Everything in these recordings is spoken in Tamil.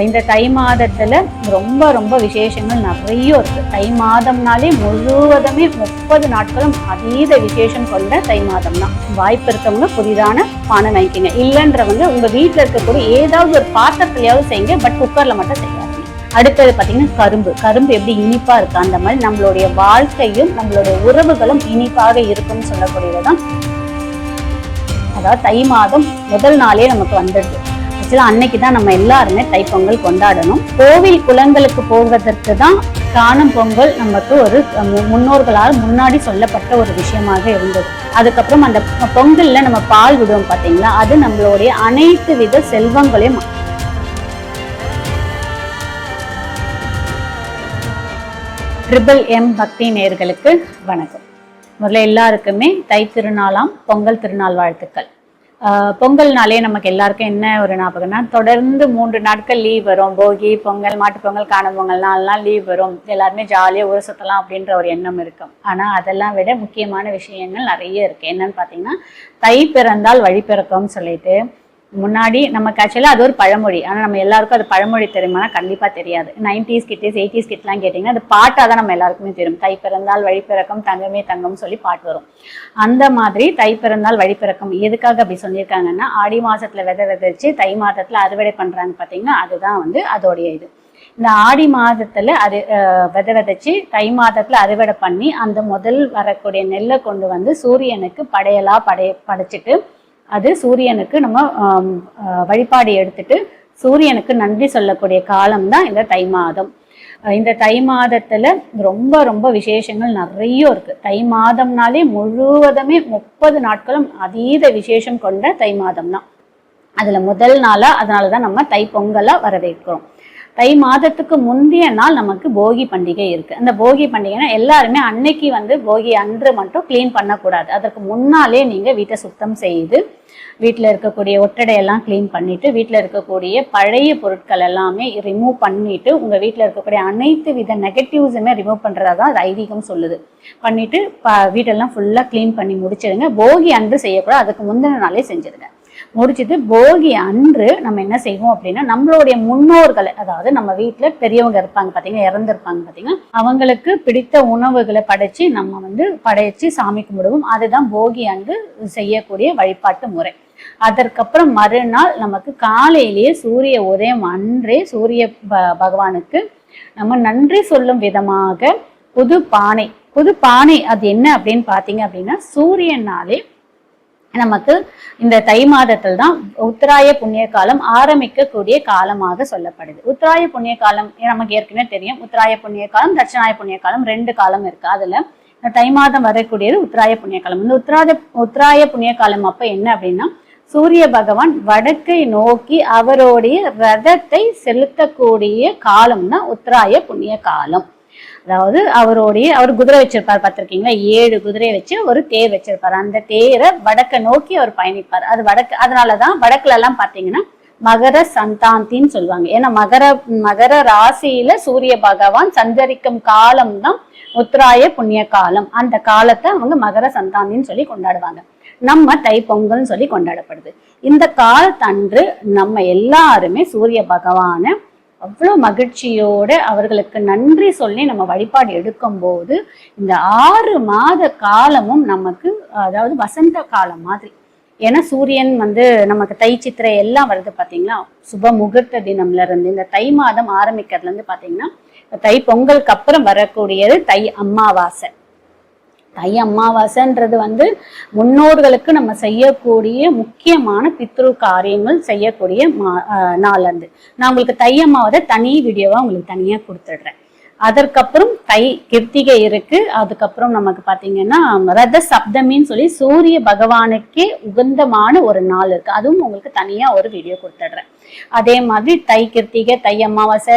இந்த தை மாதத்துல ரொம்ப ரொம்ப விசேஷங்கள் நிறைய இருக்கு. தை மாதம்னாலே முழுவதுமே 30 நாட்களும் அதீத விசேஷம் கொண்ட தை மாதம் தான். வாய்ப்பு இருக்கவங்க புதிதான பானை வாங்கிக்கங்க. இல்லைன்றவங்க உங்க வீட்டுல இருக்கக்கூடிய ஏதாவது ஒரு பாத்திரத்திலேயாவது செய்யுங்க, பட் குக்கர்ல மட்டும் செய்யாதீங்க. அடுத்தது பாத்தீங்கன்னா கரும்பு எப்படி இனிப்பா இருக்கு, அந்த மாதிரி நம்மளுடைய வாழ்க்கையும் நம்மளுடைய உறவுகளும் இனிப்பாக இருக்கும்னு சொல்லக்கூடியதுதான். அதாவது தை மாதம் முதல் நாளே நமக்கு வந்துடுது. ஆக்சுவலா அன்னைக்கு தான் நம்ம எல்லாருமே தைப்பொங்கல் கொண்டாடணும். கோவில் குளங்களுக்கு போவதற்கு தான் காணும் பொங்கல் நமக்கு ஒரு முன்னோர்களால் முன்னாடி சொல்லப்பட்ட ஒரு விஷயமாக இருந்தது. அதுக்கப்புறம் அந்த பொங்கல்ல நம்ம பால் விடுவோம் பாத்தீங்களா, அது நம்மளுடைய அனைத்து வித செல்வங்களையும். M பக்தி நேயர்களுக்கு வணக்கம். முதல்ல எல்லாருக்குமே தை திருநாளாம் பொங்கல் திருநாள் வாழ்த்துக்கள். பொங்கல்னாலே நமக்கு எல்லாருக்கும் என்ன ஒரு ஞாபகம்னா, தொடர்ந்து 3 நாட்கள் லீவ் வரும். போகி, பொங்கல், மாட்டு பொங்கல், காணும் பொங்கல் 4 நாள் லீவ் வரும். எல்லாருமே ஜாலியாக ஊர் சுற்றலாம் அப்படின்ற ஒரு எண்ணம் இருக்கும். ஆனால் அதெல்லாம் விட முக்கியமான விஷயங்கள் நிறைய இருக்கு. என்னன்னு பார்த்தீங்கன்னா, தை பிறந்தால் வழி பிறக்கும்னு சொல்லிட்டு முன்னாடி நமக்கு ஆக்சுவலாக அது ஒரு பழமொழி. ஆனால் நம்ம எல்லாருக்கும் அது பழமொழி தெரியுமானா கண்டிப்பாக தெரியாது. 90s கிட்ஸ் 80s கிட்லாம் கேட்டிங்கன்னா அது பாட்டாக தான் நம்ம எல்லாருக்குமே தெரியும். தை பிறந்தால் வழி பிறக்கும், தங்கமே தங்கம் சொல்லி பாட்டு வரும். அந்த மாதிரி தை பிறந்தால் வழி பிறக்கும் எதுக்காக அப்படி சொல்லியிருக்காங்கன்னா, ஆடி மாதத்தில் விதைச்சு தை மாதத்தில் அறுவடை பண்ணுறாங்க பார்த்தீங்கன்னா, அதுதான் வந்து அதோடைய இது. இந்த ஆடி மாதத்துல அது விதைச்சு தை மாதத்துல அறுவடை பண்ணி அந்த முதல் வரக்கூடிய நெல்லை கொண்டு வந்து சூரியனுக்கு படைச்சிட்டு அது சூரியனுக்கு நம்ம வழிபாடு எடுத்துட்டு சூரியனுக்கு நன்றி சொல்லக்கூடிய காலம் தான் இந்த தை மாதம். இந்த தை மாதத்துல ரொம்ப ரொம்ப விசேஷங்கள் நிறைய இருக்கு. தை மாதம்னாலே முழுவதுமே 30 நாட்களும் அதீத விசேஷம் கொண்ட தை மாதம் தான். அதுல முதல் நாளா அதனாலதான் நம்ம தை பொங்கலா வரவேற்கிறோம். தை மாதத்துக்கு முந்தைய நாள் நமக்கு போகி பண்டிகை இருக்கு. அந்த போகி பண்டிகைனா எல்லாருமே அன்னைக்கு வந்து போகி அன்று மட்டும் கிளீன் பண்ணக்கூடாது. அதற்கு முன்னாலே நீங்க வீட்டை சுத்தம் செய்து வீட்டில் இருக்கக்கூடிய ஒட்டடையெல்லாம் கிளீன் பண்ணிட்டு வீட்டில் இருக்கக்கூடிய பழைய பொருட்கள் எல்லாமே ரிமூவ் பண்ணிட்டு உங்க வீட்டில் இருக்கக்கூடிய அனைத்து வித நெகட்டிவ்ஸுமே ரிமூவ் பண்றதா தான் அது ஐதீகம் சொல்லுது. பண்ணிட்டு வீட்டெல்லாம் ஃபுல்லா கிளீன் பண்ணி முடிச்சிடுங்க. போகி அன்று செய்யக்கூடாது, அதுக்கு முந்தின நாளே செஞ்சிருங்க. முடிச்சுட்டு போகி அன்று நம்ம என்ன செய்வோம் அப்படின்னா, நம்மளுடைய முன்னோர்களை, அதாவது நம்ம வீட்டுல பெரியவங்க இருப்பாங்க பாத்தீங்கன்னா, இறந்துருப்பாங்க பாத்தீங்கன்னா, அவங்களுக்கு பிடித்த உணவுகளை படைச்சு சாமி கும்பிடுவோம். அதுதான் போகி அன்று செய்யக்கூடிய வழிபாட்டு முறை. அதற்கப்புறம் மறுநாள் நமக்கு காலையிலேயே சூரிய உதயம் அன்றே சூரிய பகவானுக்கு நம்ம நன்றி சொல்லும் விதமாக புது பானை அது என்ன அப்படின்னு பாத்தீங்க அப்படின்னா, சூரியனாலே நமக்கு இந்த தை மாதத்தில் தான் உத்தராய புண்ணிய காலம் ஆரம்பிக்கக்கூடிய காலமாக சொல்லப்படுது. உத்தராய புண்ணிய காலம் நமக்கு ஏற்கனவே தெரியும். உத்தராய புண்ணிய காலம், தட்சிணாய புண்ணிய காலம் 2 காலம் இருக்கு. அதுல தை மாதம் வரக்கூடியது உத்தராய புண்ணிய காலம். இந்த உத்தராய புண்ணிய காலம் அப்ப என்ன அப்படின்னா, சூரிய பகவான் வடக்கை நோக்கி அவருடைய ரதத்தை செலுத்தக்கூடிய காலம் தான் உத்தராய புண்ணிய காலம். அதாவது அவர் குதிரை வச்சிருப்பார் பார்த்திருக்கீங்களா, 7 குதிரையை வச்சு ஒரு தேர் வச்சிருப்பாரு. அந்த தேரை வடக்க நோக்கி அவர் பயணிப்பார். அது அதனாலதான் வடக்குல எல்லாம் பாத்தீங்கன்னா மகர சந்தாந்தின்னு சொல்லுவாங்க. ஏன்னா மகர ராசியில சூரிய பகவான் சஞ்சரிக்கும் காலம் தான் உத்தராய புண்ணிய காலம். அந்த காலத்தை அவங்க மகர சந்தாந்தின்னு சொல்லி கொண்டாடுவாங்க. நம்ம தை பொங்கல்னு சொல்லி கொண்டாடப்படுது. இந்த காலத்தன்று நம்ம எல்லாருமே சூரிய பகவானை அவ்வளோ மகிழ்ச்சியோட அவர்களுக்கு நன்றி சொல்லி நம்ம வழிபாடு எடுக்கும் போது இந்த 6 மாத காலமும் நமக்கு, அதாவது வசந்த காலம் மாதிரி. ஏன்னா சூரியன் நமக்கு தை சித்திரை எல்லாம் வருது பாத்தீங்களா, சுப முகூர்த்த தினம்ல இருந்து இந்த தை மாதம் ஆரம்பிக்கிறதுல இருந்து பாத்தீங்கன்னா, தை பொங்கலுக்கு அப்புறம் வரக்கூடியது தை அமாவாசை. தை அமாவாசைன்றது முன்னோர்களுக்கு நம்ம செய்யக்கூடிய முக்கியமான பித்ரு காரியங்கள் செய்யக்கூடிய நாள். நான் உங்களுக்கு தை அமாவாசை தனி வீடியோவா உங்களுக்கு தனியா கொடுத்துடுறேன். அதற்கப்புறம் தை கிருத்திகை இருக்கு. அதுக்கப்புறம் நமக்கு பாத்தீங்கன்னா ரத சப்தமின்னு சொல்லி சூரிய பகவானுக்கே உகந்தமான ஒரு நாள் இருக்கு. அதுவும் உங்களுக்கு தனியா ஒரு வீடியோ கொடுத்துடுறேன். அதே மாதிரி தை கிருத்திகை, தை அமாவாசை,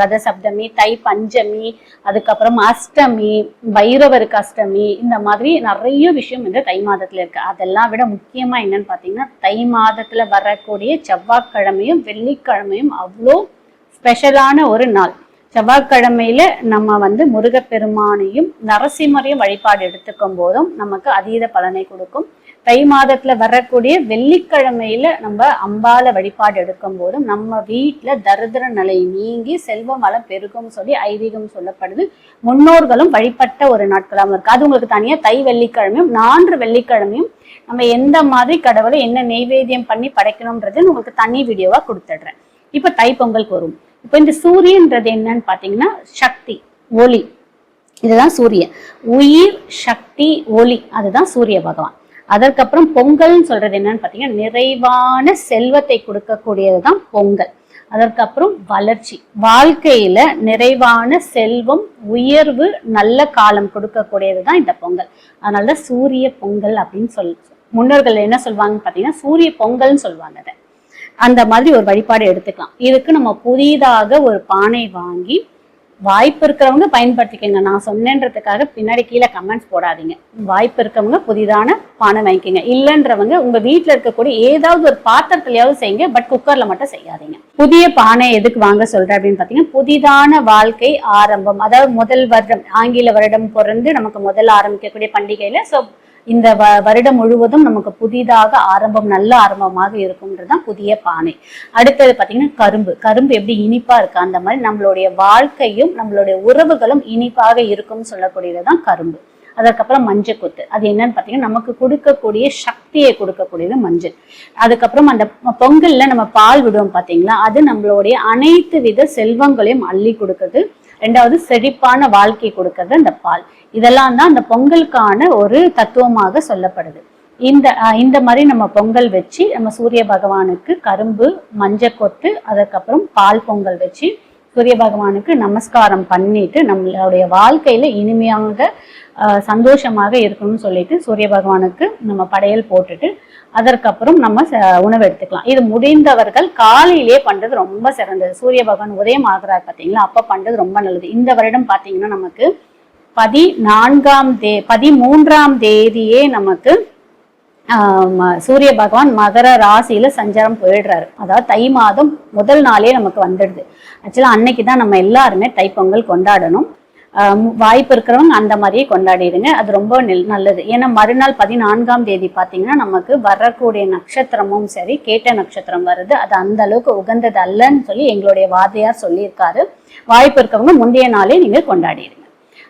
ரத சப்தமி, தை பஞ்சமி, அதுக்கப்புறம் அஷ்டமி, பைரவருக்கு அஷ்டமி, இந்த மாதிரி நிறைய விஷயம் இந்த தை மாதத்துல இருக்கு. அதெல்லாம் விட முக்கியமா என்னன்னு பாத்தீங்கன்னா, தை மாதத்துல வரக்கூடிய செவ்வாய்க்கிழமையும் வெள்ளிக்கிழமையும் அவ்வளோ ஸ்பெஷலான ஒரு நாள். செவ்வாய்க்கிழமையில நம்ம முருகப்பெருமானையும் நரசிம்மரையும் வழிபாடு எடுத்துக்கும் போதும் நமக்கு அதீத பலனை கொடுக்கும். தை மாதத்துல வரக்கூடிய வெள்ளிக்கிழமையில நம்ம அம்பால வழிபாடு எடுக்கும் போதும் நம்ம வீட்டுல தரித்திர நிலை நீங்கி செல்வ வளம் பெருகும் சொல்லி ஐதீகம் சொல்லப்படுது. முன்னோர்களும் வழிபட்ட ஒரு நாட்களாகவும் இருக்கு. அது உங்களுக்கு தனியா தை வெள்ளிக்கிழமையும் 4 வெள்ளிக்கிழமையும் நம்ம எந்த மாதிரி கடவுளை என்ன நெய்வேத்தியம் பண்ணி படைக்கணும்ன்றது உங்களுக்கு தனி வீடியோவா கொடுத்துடுறேன். இப்ப தை பொங்கலுக்கு வரும். இப்ப இந்த சூரியன்றது என்னன்னு பாத்தீங்கன்னா சக்தி, ஒளி. இதுதான் சூரியன். உயிர், சக்தி, ஒளி, அதுதான் சூரிய பகவான். அதற்கப்புறம் பொங்கல்னு சொல்றது என்னன்னு பாத்தீங்கன்னா நிறைவான செல்வத்தை கொடுக்கக்கூடியதுதான் பொங்கல். அதற்கப்புறம் வளர்ச்சி, வாழ்க்கையில நிறைவான செல்வம், உயர்வு, நல்ல காலம் கொடுக்கக்கூடியதுதான் இந்த பொங்கல். அதனாலதான் சூரிய பொங்கல் அப்படின்னு முன்னோர்கள் என்ன சொல்லுவாங்கன்னு பாத்தீங்கன்னா சூரிய பொங்கல்னு சொல்லுவாங்க. அதை அந்த மாதிரி ஒரு வழிபாடு எடுத்துக்கலாம். இதுக்கு நம்ம புதிதாக ஒரு பானை வாங்கி வாய்ப்பு இருக்கிறவங்க பயன்படுத்திக்கங்க. நான் சொன்னேன்றதுக்காக பின்னாடி கீழே கமெண்ட்ஸ் போடாதீங்க. வாய்ப்பு இருக்கவங்க புதிதான பானை வாங்கிக்கோங்க. இல்லைன்றவங்க உங்க வீட்டுல இருக்கக்கூடிய ஏதாவது ஒரு பாத்திரத்திலேயாவது செய்யுங்க, பட் குக்கர்ல மட்டும் செய்யாதீங்க. புதிய பானை எதுக்கு வாங்க சொல்றேன் அப்படின்னு பாத்தீங்கன்னா புதிதான வாழ்க்கை ஆரம்பம். அதாவது முதல் வருடம், ஆங்கில வருடம் பிறந்து நமக்கு முதல் ஆரம்பிக்கக்கூடிய பண்டிகையில இந்த வருடம் முழுவதும் நமக்கு புதிதாக ஆரம்பம், நல்ல ஆரம்பமாக இருக்கும்ன்றதுதான் புதிய பானை. அடுத்தது பாத்தீங்கன்னா கரும்பு எப்படி இனிப்பா இருக்கு அந்த மாதிரி நம்மளுடைய வாழ்க்கையும் நம்மளுடைய உறவுகளும் இனிப்பாக இருக்கும்னு சொல்லக்கூடியதுதான் கரும்பு. அதுக்கப்புறம் மஞ்சள் கொத்து, அது என்னன்னு பாத்தீங்கன்னா நமக்கு கொடுக்கக்கூடிய சக்தியை கொடுக்கக்கூடியது மஞ்சள். அதுக்கப்புறம் அந்த பொங்கல்ல நம்ம பால் விடுவோம் பாத்தீங்களா, அது நம்மளுடைய அனைத்து வித செல்வங்களையும் அள்ளி கொடுக்குது. 2வது செழிப்பான வாழ்க்கை கொடுக்கறது அந்த பால். இதெல்லாம் தான் அந்த பொங்கலுக்கான ஒரு தத்துவமாக சொல்லப்படுது. இந்த மாதிரி நம்ம பொங்கல் வச்சு நம்ம சூரிய பகவானுக்கு கரும்பு, மஞ்சள் கொத்து, அதுக்கப்புறம் பால் பொங்கல் வச்சு சூரிய பகவானுக்கு நமஸ்காரம் பண்ணிட்டு நம்மளுடைய வாழ்க்கையில இனிமையாக சந்தோஷமாக இருக்கணும்னு சொல்லிட்டு சூரிய பகவானுக்கு நம்ம படையல் போட்டுட்டு அதற்கப்புறம் நம்ம உணவு எடுத்துக்கலாம். இது முடிந்தவர்கள் காலையிலேயே பண்றது ரொம்ப சிறந்தது. சூரிய பகவான் உதயம் ஆகிறார் பாத்தீங்களா, அப்ப பண்றது ரொம்ப நல்லது. இந்த வருடம் பாத்தீங்கன்னா நமக்கு 13ஆம் தேதியே நமக்கு சூரிய பகவான் மகர ராசியில சஞ்சாரம் போயிடுறாரு. அதாவது தை மாதம் முதல் நாளே நமக்கு வந்துடுது. ஆக்சுவலா அன்னைக்குதான் நம்ம எல்லாருமே தைப்பொங்கல் கொண்டாடணும். வாய்ப்பு இருக்கிறவங்க அந்த மாதிரியே கொண்டாடிடுங்க, அது ரொம்ப நல்லது. ஏன்னா மறுநாள் 14ஆம் தேதி பாத்தீங்கன்னா நமக்கு வரக்கூடிய நட்சத்திரமும் சரி, கேட்ட நட்சத்திரம் வருது. அது அந்த அளவுக்கு உகந்தது அல்லன்னு சொல்லி எங்களுடைய வாதியார் சொல்லியிருக்காரு. வாய்ப்பு இருக்கவங்க முந்தைய நாளே நீங்க கொண்டாடிடுங்க.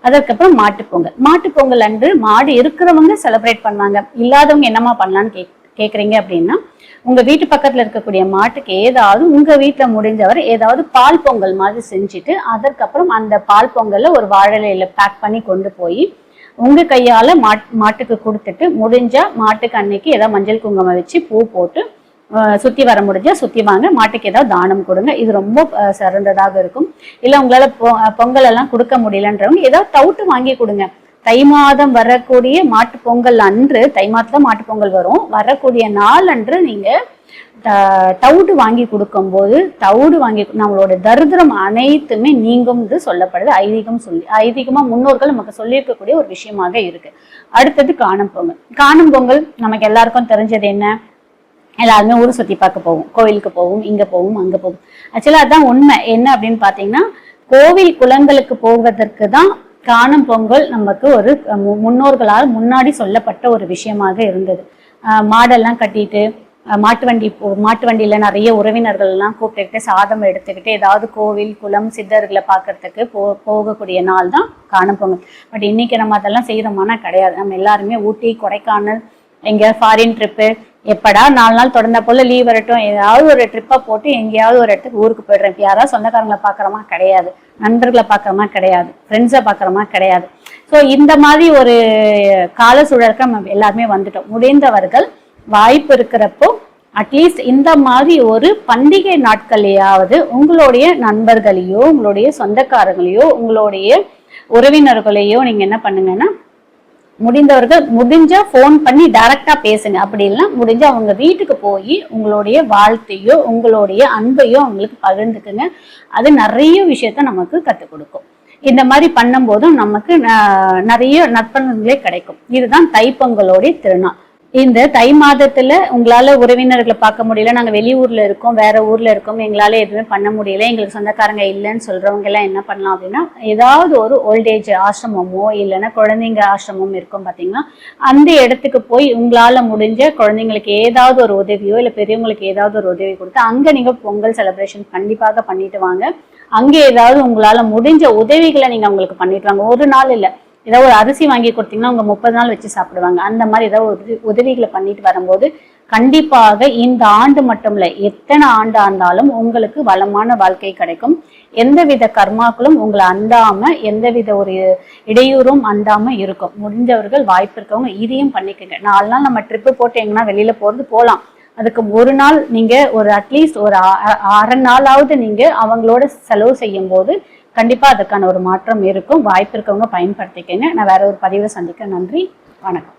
அதற்கப்புறம் மாட்டுப்பொங்கல் அன்று மாடு இருக்கிறவங்க செலிப்ரேட் பண்ணுவாங்க. இல்லாதவங்க என்னமா பண்ணலான்னு கேக்குறீங்க அப்படின்னா, உங்க வீட்டு பக்கத்துல இருக்கக்கூடிய மாட்டுக்கு ஏதாவது உங்க வீட்டுல முடிஞ்சவர் ஏதாவது பால் பொங்கல் மாதிரி செஞ்சுட்டு அதற்கப்புறம் அந்த பால் பொங்கல்ல ஒரு வாழலையில பேக் பண்ணி கொண்டு போய் உங்க கையால மாட்டுக்கு கொடுத்துட்டு, முடிஞ்சா மாட்டுக்கு அன்னைக்கு ஏதாவது மஞ்சள் குங்குமம் வச்சு பூ போட்டு சுத்தி வர முடிஞ்சா சுத்தி வாங்க, மாட்டுக்கு ஏதாவது தானம் கொடுங்க. இது ரொம்ப சிறந்ததாக இருக்கும். இல்ல உங்களால பொங்கல் எல்லாம் கொடுக்க முடியலன்றவங்க ஏதாவது தவுட்டு வாங்கி கொடுங்க. தை மாதம் வரக்கூடிய மாட்டு பொங்கல் அன்று, தை மாதத்துல மாட்டு பொங்கல் வரும், வரக்கூடிய நாள் அன்று நீங்க தவுடு வாங்கி கொடுக்கும் போது நம்மளோட தரித்திரம் அனைத்துமே நீங்கும் சொல்லப்படுது. ஐதீகமா முன்னோர்கள் நமக்கு சொல்லியிருக்கக்கூடிய ஒரு விஷயமாக இருக்கு. அடுத்தது காணும் பொங்கல் நமக்கு எல்லாருக்கும் தெரிஞ்சது என்ன, எல்லாருமே ஊர் சுத்தி பார்க்க போவோம், கோவிலுக்கு போவோம், இங்க போவோம், அங்க போவோம். ஆக்சுவலா அதான் உண்மை. என்ன அப்படின்னு பாத்தீங்கன்னா கோவில் குளங்களுக்கு போவதற்கு தான் காணும் பொங்கல் நமக்கு ஒரு முன்னோர்களால் முன்னாடி சொல்லப்பட்ட ஒரு விஷயமாக இருந்தது. மாடெல்லாம் கட்டிட்டு மாட்டு வண்டியில நிறைய உறவினர்கள் எல்லாம் கூப்பிட்டுக்கிட்டு சாதம் எடுத்துக்கிட்டு ஏதாவது கோவில் குளம் சித்தர்களை பாக்குறதுக்கு போகக்கூடிய நாள் தான் காணும் பொங்கல். பட் இன்னைக்கு நம்ம அதெல்லாம் செய்யறோமானா கிடையாது. நம்ம எல்லாருமே ஊட்டி, கொடைக்கானல், எங்க ஃபாரின் ட்ரிப்பு, எப்படா 4 நாள் தொடர்ந்த போல லீவ் வரட்டும், ஏதாவது ஒரு ட்ரிப்பை போட்டு எங்கேயாவது ஒரு இடத்துக்கு ஊருக்கு போயிடுறேன். யாராவது சொந்தக்காரங்களை பாக்குறோமா கிடையாது, நண்பர்களை பாக்குறோமா கிடையாது, ஃப்ரெண்ட்ஸை பாக்குறோமா கிடையாது. ஸோ இந்த மாதிரி ஒரு கால சூழலுக்கு நம்ம எல்லாருமே வந்துட்டோம். முடிந்தவர்கள் வாய்ப்பு இருக்கிறப்போ அட்லீஸ்ட் இந்த மாதிரி ஒரு பண்டிகை நாட்களையாவது உங்களுடைய நண்பர்களையோ, உங்களுடைய சொந்தக்காரங்களையோ, உங்களுடைய உறவினர்களையோ நீங்க என்ன பண்ணுங்கன்னா, முடிஞ்சா போன் பண்ணி டைரக்டா பேசுங்க. அப்படி இல்லை முடிஞ்சா அவங்க வீட்டுக்கு போய் உங்களுடைய வாழ்த்தையோ உங்களுடைய அன்பையோ அவங்களுக்கு பகிர்ந்துக்குங்க. அது நிறைய விஷயத்த நமக்கு கற்றுக் கொடுக்கும். இந்த மாதிரி பண்ணும் போதும் நமக்கு நிறைய நற்பண்புகளே கிடைக்கும். இதுதான் தைப்பொங்கலோடைய திருநாள். இந்த தை மாதத்துல உங்களால உறவினர்களை பார்க்க முடியல, நாங்க வெளியூர்ல இருக்கோம், வேற ஊர்ல இருக்கோம், எங்களால எதுவுமே பண்ண முடியல, எங்களுக்கு சொந்தக்காரங்க இல்லைன்னு சொல்றவங்க எல்லாம் என்ன பண்ணலாம் அப்படின்னா, ஏதாவது ஒரு ஓல்டேஜ் ஆசிரமமோ இல்லைன்னா குழந்தைங்க ஆசிரமம் இருக்கும் பாத்தீங்கன்னா, அந்த இடத்துக்கு போய் உங்களால முடிஞ்ச குழந்தைங்களுக்கு ஏதாவது ஒரு உதவியோ இல்ல பெரியவங்களுக்கு ஏதாவது ஒரு உதவி கொடுத்து அங்க நீங்க பொங்கல் செலிப்ரேஷன் கண்டிப்பாக பண்ணிட்டு வாங்க. அங்கே ஏதாவது உங்களால முடிஞ்ச உதவிகளை நீங்க அவங்களுக்கு பண்ணிட்டு வாங்க. ஒரு நாள் இல்ல, ஏதாவது ஒரு அரிசி வாங்கி கொடுத்தீங்கன்னா அவங்க 30 நாள் வச்சு சாப்பிடுவாங்க. அந்த மாதிரி ஏதாவது ஒரு உதவிகளை பண்ணிட்டு வரும்போது கண்டிப்பாக இந்த ஆண்டு மட்டும் இல்ல, எத்தனை ஆண்டு ஆண்டாலும் உங்களுக்கு வளமான வாழ்க்கை கிடைக்கும். எந்தவித கர்மாக்களும் உங்களை அண்டாம, எந்தவித ஒரு இடையூறும் அண்டாம இருக்கும். முடிஞ்சவர்கள் வாய்ப்பு இருக்கவங்க இதையும் பண்ணிக்கங்க. 4 நாள் நம்ம ட்ரிப்பு போட்டு எங்கன்னா வெளியில போறது போகலாம். அதுக்கு ஒரு நாள் நீங்க ஒரு அட்லீஸ்ட் ஒரு அரை நாளாவது நீங்க அவங்களோட செலவு செய்யும் போது கண்டிப்பா அதுக்கான ஒரு மாற்றம் இருக்கும். வாய்ப்பு இருக்கவங்க பயன்படுத்திக்கங்க. நான் வேற ஒரு பதிவை சந்திக்க. நன்றி, வணக்கம்.